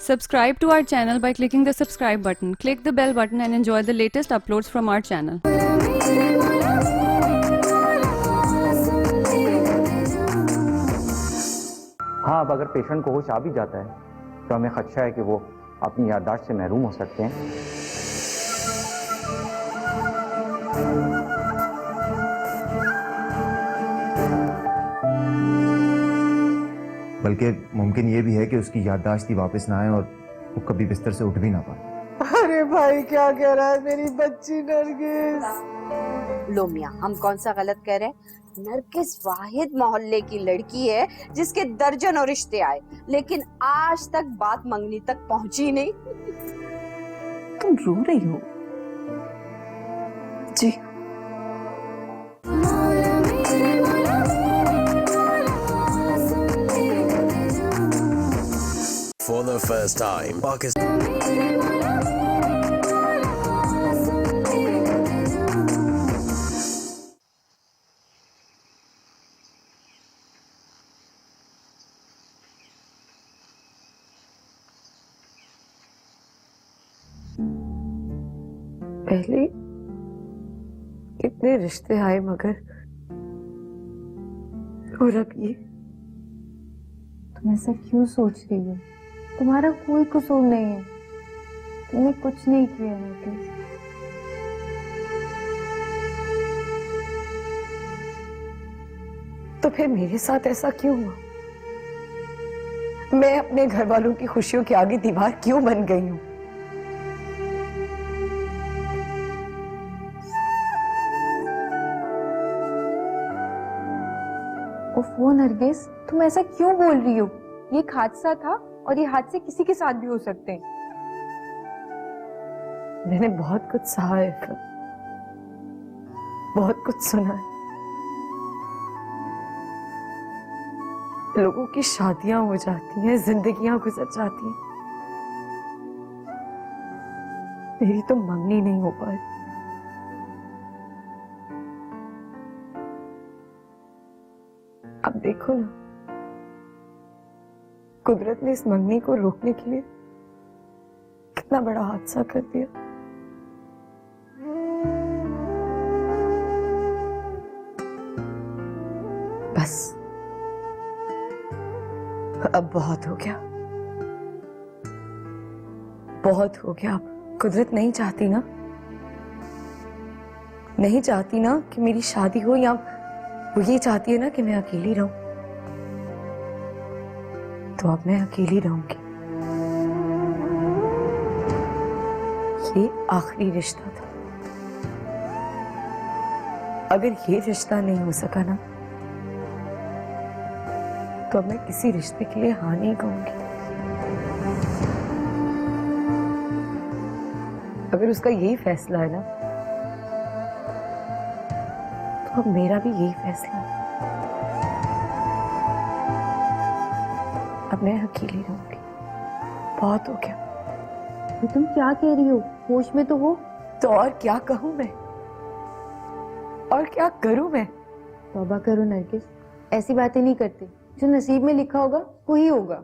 Subscribe to our channel by clicking the subscribe button. Click the bell button and enjoy the latest uploads from our channel. हाँ, अब अगर patient को होश आ भी जाता है तो हमें खदशा है कि वो अपनी याददाश्त से महरूम हो सकते हैं। बल्कि मुमकिन ये भी है कि उसकी याददाश्त ही वापस ना आए और वो कभी बिस्तर से उठ भी ना पाए। अरे भाई क्या कह रहा है मेरी बच्ची नरगिस। लो मियां, हम कौन सा गलत कह रहे हैं? नरगिस वाहिद मोहल्ले की लड़की है जिसके दर्जनों रिश्ते आए, लेकिन आज तक बात मंगनी तक पहुंची नहीं। तुम रो रही हो? जी For the first time, Pakistan. पहले कितने रिश्ते आए मगर, और अब ये। तुम ऐसा क्यों सोच रही हो? तुम्हारा कोई कसूर नहीं है, तुमने कुछ नहीं किया है। तो फिर मेरे साथ ऐसा क्यों हुआ? मैं अपने घर वालों की खुशियों के आगे दीवार क्यों बन गई हूँ? ओफो नरगिस, तुम ऐसा क्यों बोल रही हो? ये एक हादसा था और ये हादसे किसी के साथ भी हो सकते हैं। मैंने बहुत कुछ सहा है, बहुत कुछ सुना है। लोगों की शादियां हो जाती हैं, जिंदगियां गुजर जाती हैं। मेरी तो मंगनी नहीं हो पाई। अब देखो ना, कुदरत ने इस मंगनी को रोकने के लिए कितना बड़ा हादसा कर दिया। बस अब बहुत हो गया, बहुत हो गया। अब कुदरत नहीं चाहती ना, नहीं चाहती ना कि मेरी शादी हो, या वो ये चाहती है ना कि मैं अकेली रहूं। तो अब मैं अकेली रहूंगी। ये आखिरी रिश्ता था। अगर ये रिश्ता नहीं हो सका ना, तो अब मैं किसी रिश्ते के लिए हाँ नहीं कहूंगी। अगर उसका यही फैसला है ना, तो अब मेरा भी यही फैसला है। अब मैं अकेली रहूंगी। बहुत हो गया। तो तुम क्या कह रही हो? होश में तो हो। तो और क्या कहूं मैं, और क्या करूं मैं? तौबा करो नरगिस, ऐसी बातें नहीं करते। जो नसीब में लिखा होगा वही होगा।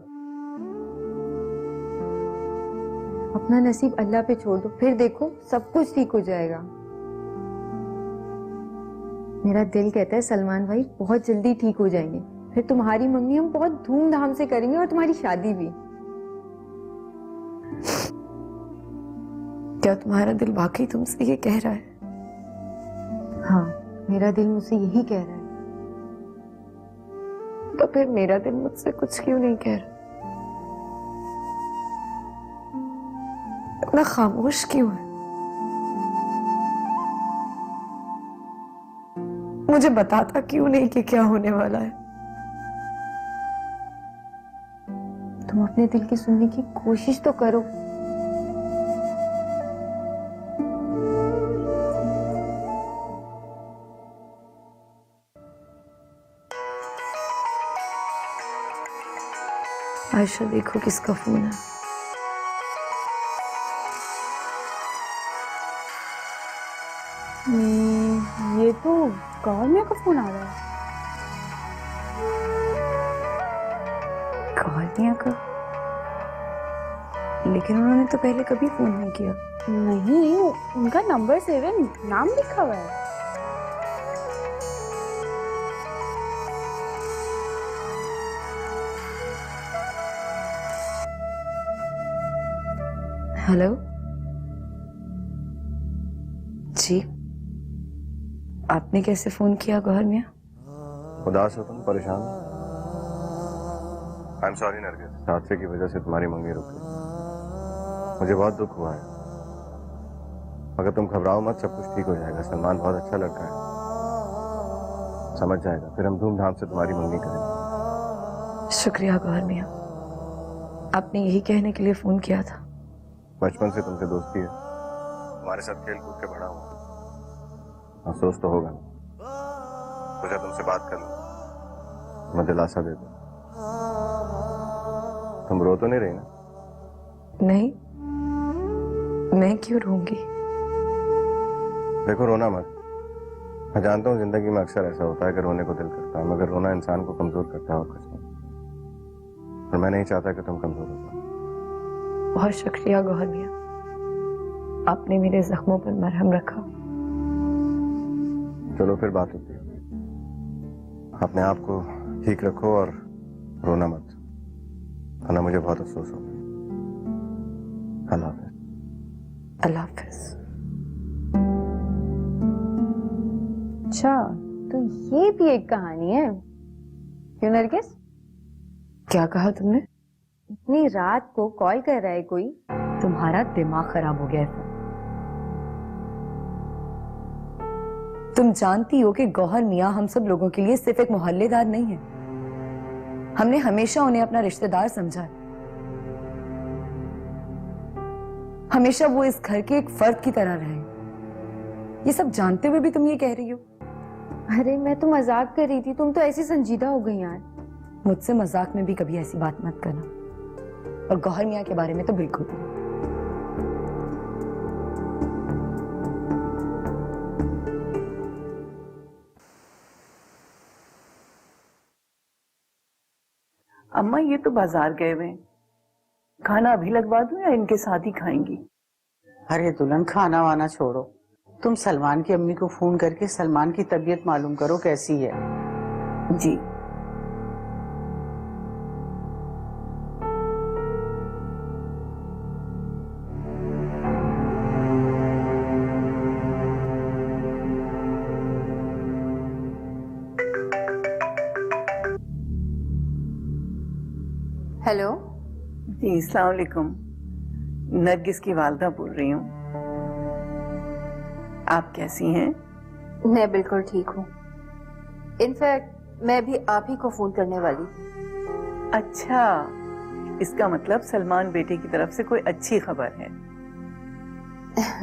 अपना नसीब अल्लाह पे छोड़ दो, फिर देखो सब कुछ ठीक हो जाएगा। मेरा दिल कहता है सलमान भाई बहुत जल्दी ठीक हो जाएंगे, फिर तुम्हारी मंगनी हम बहुत धूमधाम से करेंगे और तुम्हारी शादी भी। क्या तुम्हारा दिल वाकई तुमसे ये कह रहा है? हाँ, मेरा दिल मुझसे यही कह रहा है। तो फिर मेरा दिल मुझसे कुछ क्यों नहीं कह रहा? इतना खामोश क्यों है? मुझे बताता क्यों नहीं कि क्या होने वाला है? तुम अपने दिल की सुनने की कोशिश तो करो। आयशा देखो किसका फोन है। ये तो गौरव का फोन आ रहा है। कहानियां का लेकिन उन्होंने तो पहले कभी फोन नहीं किया। नहीं, उनका नंबर 7 नाम लिखा हुआ है। हेलो जी, आपने कैसे फोन किया गौहर मियां? उदास हो तुम, परेशान हो? आई एम सॉरी नरगिस, हादसे की वजह से तुम्हारी मंगनी रुक गई। मुझे बहुत दुख हुआ है, मगर तुम घबराओ मत, सब कुछ ठीक हो जाएगा। सलमान बहुत अच्छा लड़का है, समझ जाएगा। फिर हम धूमधाम से तुम्हारी मंगनी करेंगे। शुक्रिया गौहर मियां, आपने यही कहने के लिए फोन किया था। बचपन से तुमसे दोस्ती है, तुम्हारे साथ खेल कूद के बड़ा हुआ, अफसोस तो होगा। सोचा तुमसे बात कर लूं, मैं दिलासा दे दूं। तुम रो तो नहीं रही ना? नहीं, मैं क्यों रोऊंगी? देखो, रोना मत। मैं जानता हूँ जिंदगी में अक्सर ऐसा होता है कि रोने को दिल करता है, मगर रोना इंसान को कमजोर करता है और कुछ नहीं। और मैं नहीं चाहता कि तुम कमजोर हो जाओ। बहुत शुक्रिया गौहर मियां, आपने मेरे जख्मों पर मरहम रखा। चलो फिर बात होती है। अपने आप को ठीक रखो और रोना मत, वरना मुझे बहुत अफसोस होगा। अल्लाह हाफिज। अल्लाह हाफिज। अच्छा, तो ये भी एक कहानी है। क्यों नरगिस? क्या कहा तुमने? इतनी रात को कॉल कर रहा है कोई? तुम्हारा दिमाग खराब हो गया है। तुम जानती हो कि गौहर मियां हम सब लोगों के लिए सिर्फ एक मोहल्लेदार नहीं है। हमने हमेशा उन्हें अपना रिश्तेदार समझा है। हमेशा वो इस घर के एक फर्द की तरह रहे। ये सब जानते हुए भी तुम ये कह रही हो? अरे मैं तो मजाक कर रही थी, तुम तो ऐसी संजीदा हो गई यार। मुझसे मजाक में भी कभी ऐसी बात मत करना, और गौहर मियां के बारे में तो बिल्कुल भी। अम्मा, ये तो बाजार गए हुए हैं। खाना अभी लगवा दूं या इनके साथ ही खाएंगी? अरे दुल्हन, खाना वाना छोड़ो, तुम सलमान की अम्मी को फोन करके सलमान की तबीयत मालूम करो कैसी है। जी। हेलो जी, अस्सलाम वालेकुम। नरगिस की वालदा बोल रही हूँ। आप कैसी हैं? मैं बिल्कुल ठीक हूँ। इनफैक्ट मैं भी आप ही को फोन करने वाली थी। अच्छा, इसका मतलब सलमान बेटे की तरफ से कोई अच्छी खबर है?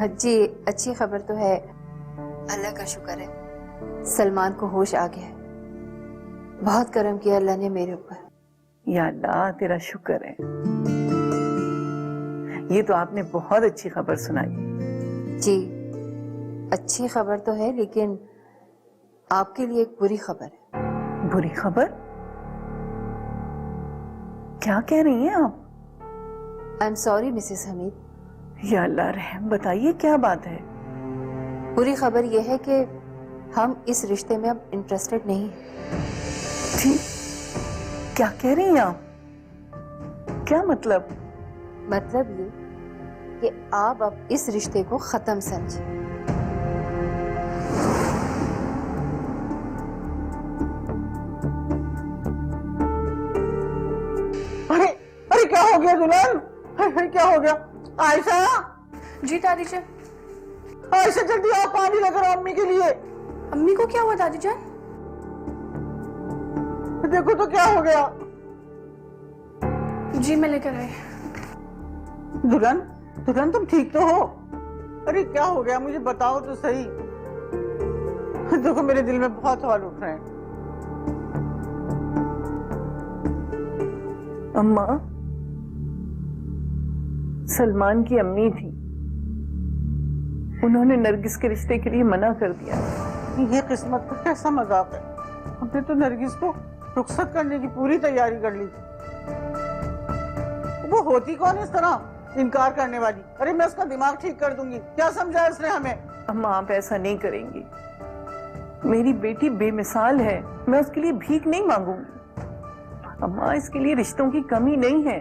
जी, अच्छी खबर तो है, अल्लाह का शुक्र है। सलमान को होश आ गया है। बहुत करम किया अल्लाह ने मेरे ऊपर। या अल्लाह, तेरा शुक्र है। ये तो आपने बहुत अच्छी खबर सुनाई। जी, अच्छी खबर तो है, लेकिन आपके लिए एक बुरी खबर है। बुरी खबर? क्या कह रही हैं आप? I am sorry Mrs Hamid. या अल्लाह रहम, बताइए क्या बात है? बुरी खबर यह है कि हम इस रिश्ते में अब इंटरेस्टेड नहीं हैं। ठीक, क्या कह रही हैं आप? क्या मतलब? मतलब ये कि आप अब इस रिश्ते को खत्म समझें। अरे अरे, क्या हो गया दुल्हन? अरे क्या हो गया? आयशा! जी दादी जान। आयशा, जल्दी आओ, पानी लेकर आओ अम्मी के लिए। अम्मी को क्या हुआ दादी जान? देखो तो क्या हो गया। जी मैं लेकर आई। दुल्हन, दुल्हन तुम ठीक तो हो? अरे क्या हो गया, मुझे बताओ तो सही। देखो, मेरे दिल में बहुत सवाल उठ रहे हैं। अम्मा, सलमान की अम्मी थी, उन्होंने नरगिस के रिश्ते के लिए मना कर दिया। ये किस्मत का कैसा मजाक है। हमने तो नरगिस को रुखसत करने की पूरी तैयारी कर ली थी। वो होती कौन इस तरह इनकार करने वाली। अरे मैं उसका दिमाग ठीक कर दूंगी, क्या समझा उसने हमें? अम्मा आप ऐसा नहीं करेंगी। मेरी बेटी बेमिसाल है, मैं उसके लिए भीख नहीं मांगूंगी। अम्मा इसके लिए रिश्तों की कमी नहीं है।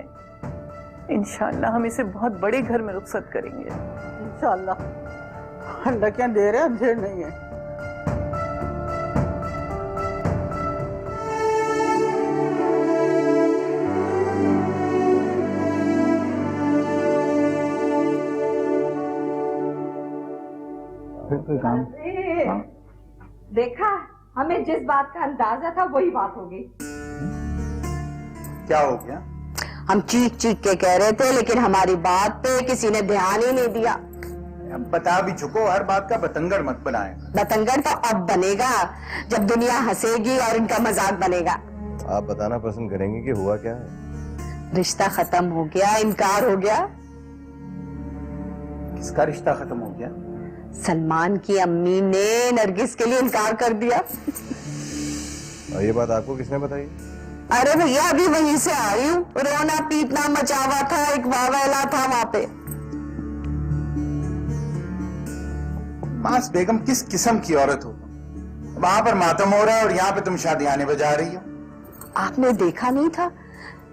इंशाल्लाह हम इसे बहुत बड़े घर में रुखसत करेंगे। इंशाल्लाह। अल्लाह क्या दे रहे, अंधेर नहीं है। देखा, हमें जिस बात का अंदाजा था वही बात हो गई। क्या हो गया? हम चीख चीख के कह रहे थे, लेकिन हमारी बात पे किसी ने ध्यान ही नहीं दिया। अब बता भी चुको, हर बात का बतंगड़ मत बनाए। बतंगड़ तो अब बनेगा जब दुनिया हंसेगी और इनका मजाक बनेगा। आप बताना पसंद करेंगे कि हुआ क्या है? रिश्ता खत्म हो गया, इनकार हो गया। किसका रिश्ता खत्म हो गया? सलमान की अम्मी ने नरगिस के लिए इनकार कर दिया। और ये बात आपको किसने बताई? अरे भैया अभी वहीं से आ रही हूँ, रोना पीटना मचा हुआ था, एक वावैला था वहाँ पे। मास बेगम किस किस्म की औरत हो? वहां पर मातम हो रहा है और यहाँ पे तुम शादियाने बजा रही हो। आपने देखा नहीं था,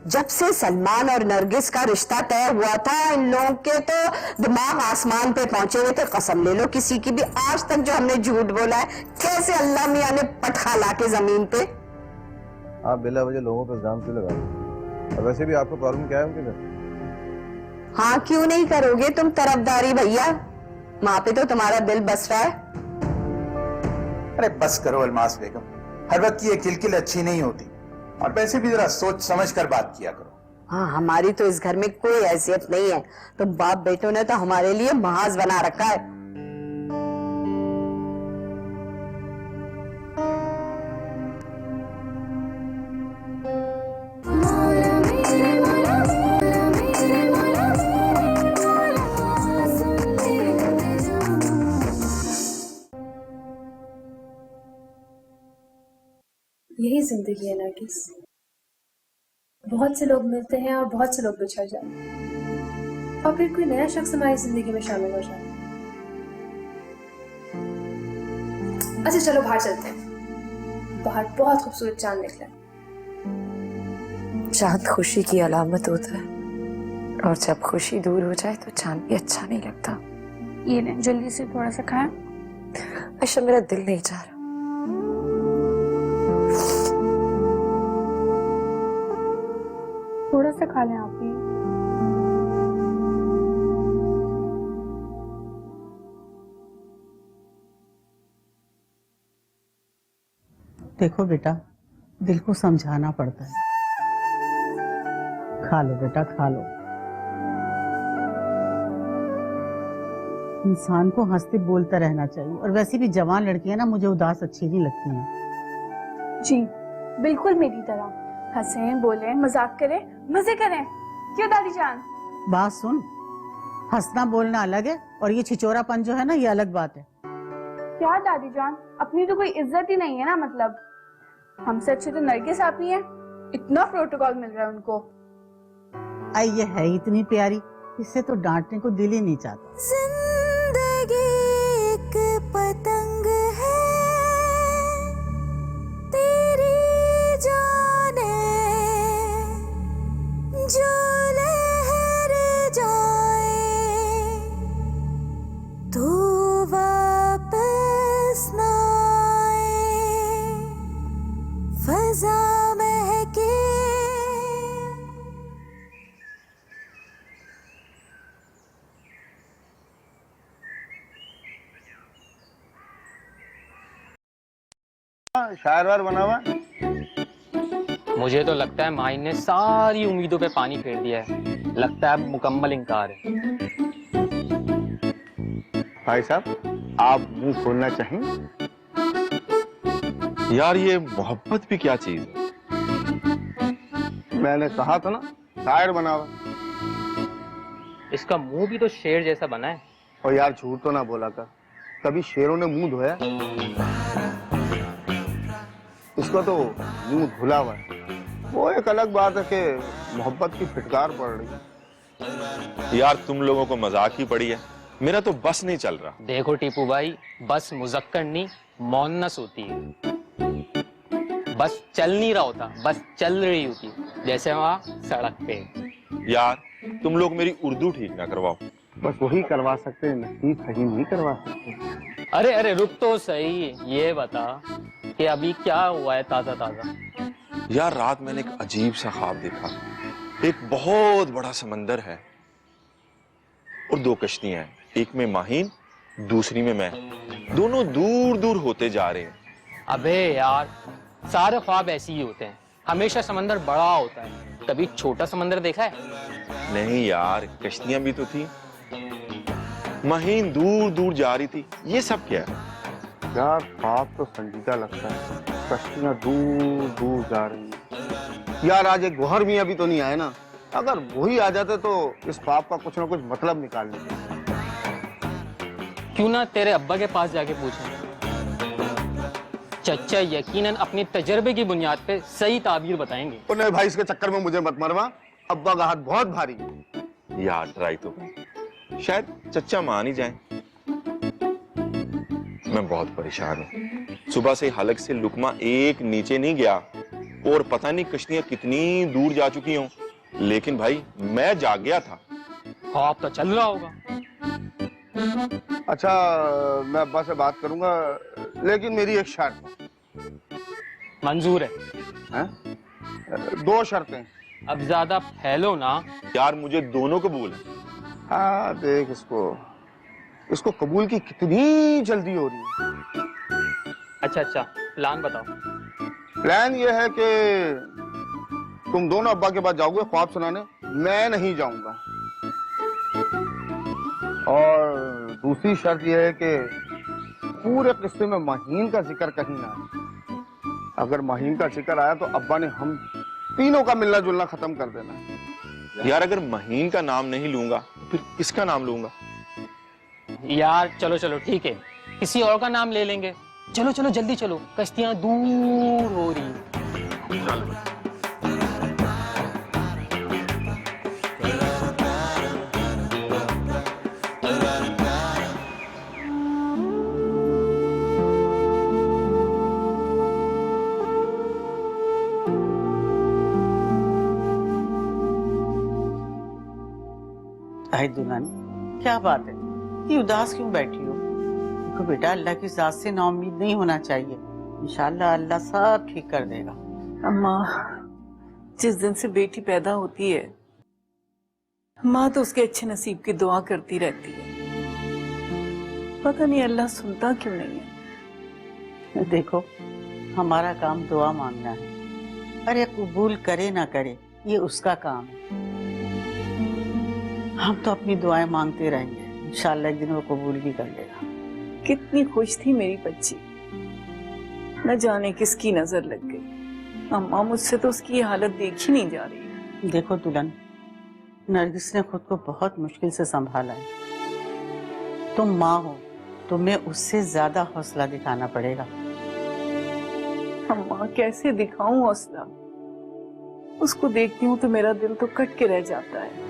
जब से सलमान और नरगिस का रिश्ता तय हुआ था, इन लोगों के तो दिमाग आसमान पे पहुंचे हुए थे। कसम ले लो किसी की भी, आज तक जो हमने झूठ बोला है, कैसे अल्लाह मियां ने पटखा ला के जमीन पे। आप बिला वजह लोगों पर इल्जाम क्यों लगा रहे हो? और वैसे भी आपको प्रॉब्लम क्या है उनके घर? हाँ क्यों नहीं करोगे तुम तरफदारी भैया, वहां पे तो तुम्हारा दिल बस रहा है। अरे बस करो अलमास बेगम, हर वक्त ये किलकिल अच्छी नहीं होती, और वैसे भी जरा सोच समझ कर बात किया करो। हाँ हमारी तो इस घर में कोई हैसियत नहीं है, तो बाप बेटों ने तो हमारे लिए महाज बना रखा है। यही जिंदगी है नरगिस। बहुत से लोग मिलते हैं और बहुत से लोग बिछड़ जाते हैं, और फिर कोई नया शख्स हमारी जिंदगी में शामिल हो जाए। अच्छा चलो बाहर चलते हैं, बाहर बहुत खूबसूरत चांद निकला है। चांद खुशी की अलामत होता है, और जब खुशी दूर हो जाए तो चांद भी अच्छा नहीं लगता। ये लें, जल्दी से थोड़ा सा खाएं। अच्छा मेरा दिल नहीं चाह रहा। थोड़ा सा खा लें आप भी। देखो बेटा, दिल को समझाना पड़ता है। खा लो बेटा, खा लो। इंसान को हंसते बोलता रहना चाहिए, और वैसे भी जवान लड़कियां ना मुझे उदास अच्छी नहीं लगती हैं। जी बिल्कुल मेरी तरह, हंसें बोलें मजाक करें मजे करें। क्यों दादी जान? बात सुन, हंसना बोलना अलग है, और ये छिचोरापन जो है ना, ये अलग बात है। क्या दादी जान, अपनी तो कोई इज्जत ही नहीं है ना। मतलब हमसे अच्छे तो नरगिस आपी हैं, इतना प्रोटोकॉल मिल रहा है उनको। आई ये है इतनी प्यारी, इससे तो डांटने को दिल ही नहीं चाहता। जिंदगी एक पतंग है, तेरी जाने जो लहर जाए तो वापस ना आए, फजा महके। शायर वार बना हुआ? मुझे तो लगता है माइन ने सारी उम्मीदों पे पानी फेर दिया है। लगता है मुकम्मल इनकार है। भाई साहब, आप मुंह खोलना चाहेंगे? यार ये मोहब्बत भी क्या चीज है? मैंने कहा था ना, शायर बना हुआ। इसका मुंह भी तो शेर जैसा बना है। और यार झूठ तो ना बोला कर, कभी शेरों ने मुंह धोया? इसका तो मुंह धुला हुआ है। वो एक अलग बात है कि मोहब्बत की फिटकार पड़ रही है। यार तुम लोगों को मजाक ही पड़ी है, मेरा तो बस नहीं चल रहा। देखो टीपू भाई, बस मुजक्कर नहीं मोन्नस होती है। बस चल नहीं रहा होता, बस चल रही होती है, जैसे वहाँ सड़क पे। यार तुम लोग मेरी उर्दू ठीक ना करवाओ। बस वही करवा सकते हैं, नसीब सही नहीं करवा सकते। अरे अरे रुक तो सही, ये बता कि अभी क्या हुआ है ताजा ताजा? यार रात मैंने एक अजीब सा ख्वाब देखा। एक बहुत बड़ा समंदर है और दो कश्तियां हैं, एक में माहीन, दूसरी में मैं। दोनों दूर दूर होते जा रहे हैं। अबे यार, सारे ख्वाब ऐसे ही होते हैं, हमेशा समंदर बड़ा होता है। कभी छोटा समंदर देखा है? नहीं यार, कश्तियां भी तो थी, माहीन दूर दूर जा रही थी। ये सब क्या है? यार ख्वाब तो संजीदा लगता है, कश्तियां दूर दूर जा रही हैं। यार आज एक गौहर मियां भी तो नहीं आए ना, अगर वही आ जाते तो इस ख्वाब का कुछ ना कुछ मतलब निकाल लेते। क्यों ना तेरे अब्बा के पास जाके पूछें। चच्चा यकीनन अपने तजर्बे की बुनियाद पे सही ताबीर बताएंगे। नहीं भाई, इसके चक्कर में मुझे मत मरवा, अब्बा का हाथ बहुत भारी है। यार ट्राई तो शायद चच्चा मान ही जाए। मैं बहुत परेशान हूँ, सुबह से हलक से लुकमा एक नीचे नहीं गया और पता नहीं कश्तियां कितनी दूर जा चुकी हों, लेकिन भाई मैं जाग गया था। ख्वाब तो चल रहा होगा। अच्छा मैं अब्बा से बात करूंगा, लेकिन मेरी एक शर्त। मंजूर है? दो शर्तें। अब ज्यादा फैलो ना यार, मुझे दोनों कबूल है। हाँ देख, इसको कबूल की कितनी जल्दी हो रही है। अच्छा, प्लान बताओ। प्लान ये है कि तुम दोनों अब्बा के पास जाओगे ख्वाब सुनाने, मैं नहीं जाऊंगा। और दूसरी शर्त यह है कि पूरे किस्से में माहीन का जिक्र कहीं ना आए। अगर माहीन का जिक्र आया तो अब्बा ने हम तीनों का मिलना जुलना खत्म कर देना। यार अगर महीन का नाम नहीं लूंगा फिर किसका नाम लूंगा? यार चलो ठीक है, किसी और का नाम ले लेंगे। चलो जल्दी चलो, कश्तियां दूर हो रही हैं। चल। अरे दुल्हन, क्या बात है, ये उदास क्यों बैठी हो? देखो बेटा, अल्लाह की जात से नाउम्मीद नहीं होना चाहिए। इंशाल्लाह अल्लाह सब ठीक कर देगा। अम्मा, जिस दिन से बेटी पैदा होती है, माँ तो उसके अच्छे नसीब की दुआ करती रहती है। पता नहीं अल्लाह सुनता क्यों नहीं है। देखो, हमारा काम दुआ मांगना है। अरे कबूल करे ना करे, ये उसका काम है। हम तो अपनी दुआएं मांगते रहेंगे, इंशाल्लाह एक दिन वो कबूल भी कर लेगा। कितनी खुश थी मेरी बच्ची, न जाने किसकी नजर लग गई। अम्मा, मुझसे तो उसकी ये हालत देखी नहीं जा रही। देखो दुल्हन, नरगिस ने खुद को बहुत मुश्किल से संभाला है। तुम माँ हो, तुम्हें उससे ज्यादा हौसला दिखाना पड़ेगा। अम्मा, कैसे दिखाऊं हौसला? उसको देखती हूँ तो मेरा दिल तो कट के रह जाता है।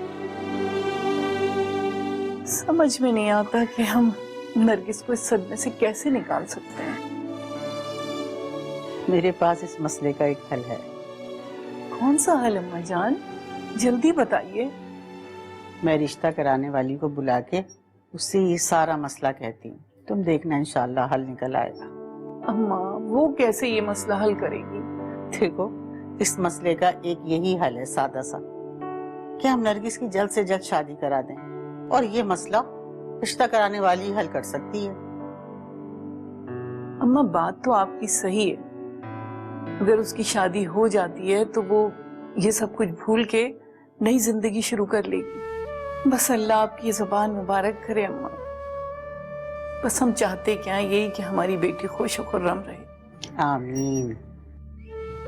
समझ में नहीं आता कि हम नरगिस को इस सदमे से कैसे निकाल सकते हैं। मेरे पास इस मसले का एक हल है। कौन सा हल अम्मा जान? जल्दी बताइए। मैं रिश्ता कराने वाली को बुला के उससे ये सारा मसला कहती हूँ, तुम देखना इंशाल्लाह हल निकल आएगा। अम्मा, वो कैसे ये मसला हल करेगी? देखो, इस मसले का एक यही हल है, सादा सा, कि हम नरगिस की जल्द से जल्द शादी करा दें और ये मसला रिश्ता कराने वाली ही हल कर सकती है। अम्मा, बात तो आपकी सही है। अगर उसकी शादी हो जाती है तो वो ये सब कुछ भूल के नई जिंदगी शुरू कर लेगी। बस अल्लाह आपकी जुबान मुबारक करे अम्मा। बस हम चाहते क्या है, यही कि हमारी बेटी खुश और खुर्रम रहे। आमीन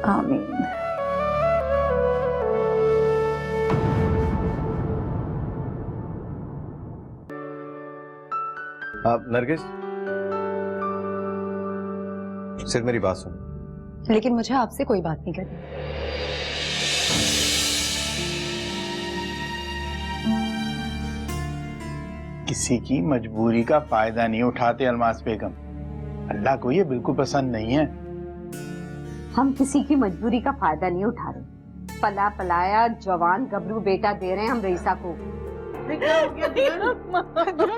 आमीन। नरगिस, सिर्फ मेरी बात सुन। लेकिन मुझे आपसे कोई बात नहीं करनी। किसी की मजबूरी का फायदा नहीं उठाते अलमास बेगम। अल्लाह को ये बिल्कुल पसंद नहीं है। हम किसी की मजबूरी का फायदा नहीं उठा रहे। पला पलाया जवान गबरू बेटा दे रहे हैं हम रईसा को।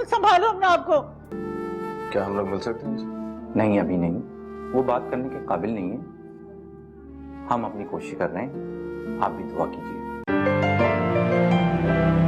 संभालो अपने आप को। क्या हम लोग मिल सकते हैं? नहीं, अभी नहीं, वो बात करने के काबिल नहीं है। हम अपनी कोशिश कर रहे हैं, आप भी दुआ कीजिए।